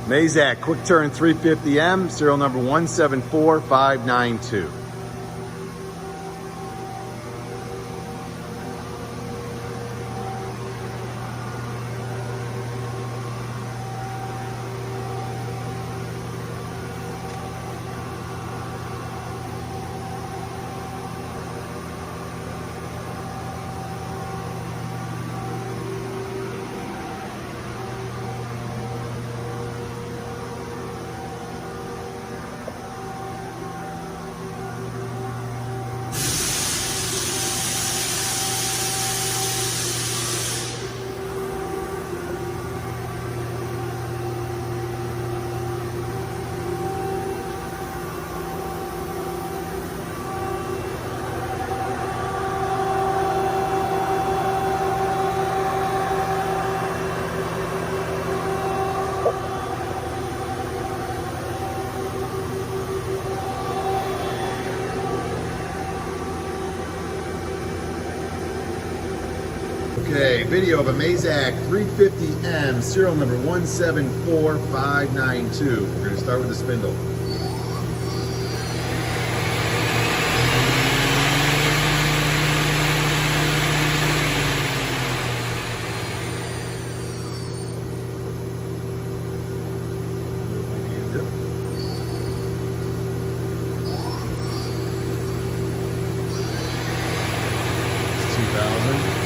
MAZAK quick turn 350M, serial number 174592. Okay, video of a MAZAK 350M, serial number 174592. We're going to start with the spindle. It's 2000.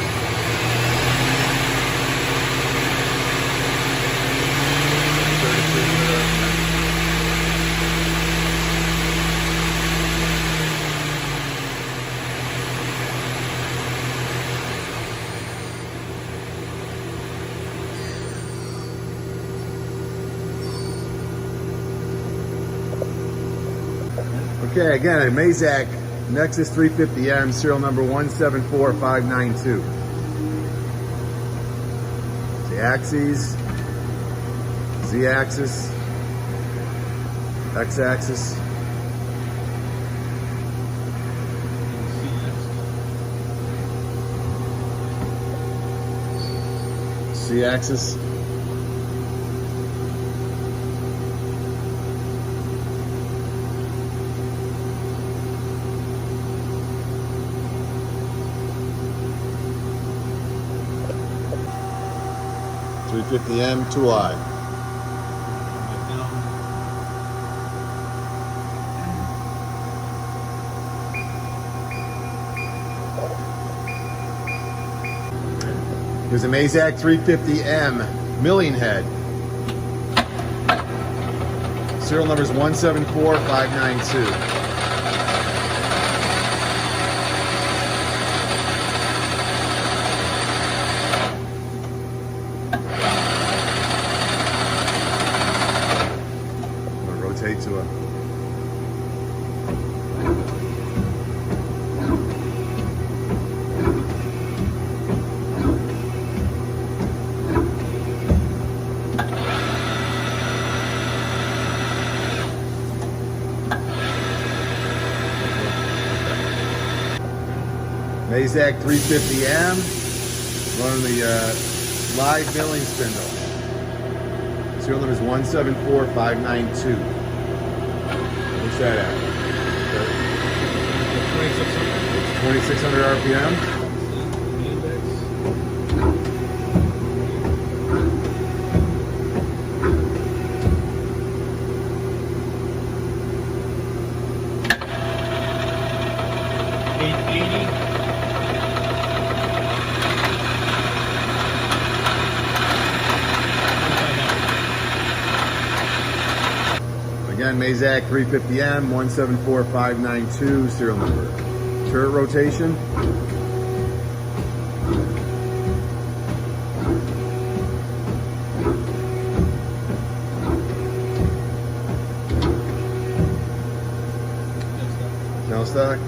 Okay, again, a MAZAK NEXUS 350M, serial number 174592. The axes, Z-axis, X-axis, C-axis, .350M tool eye. Here's a MAZAK 350M milling head. Serial number is 174592. Rotate to a MAZAK 350M, running the live milling spindle. Serial number is 174592. What's that at? 2600 RPM. Again, MAZAK 350M, 174592, serial number. Turret rotation. Tail stack.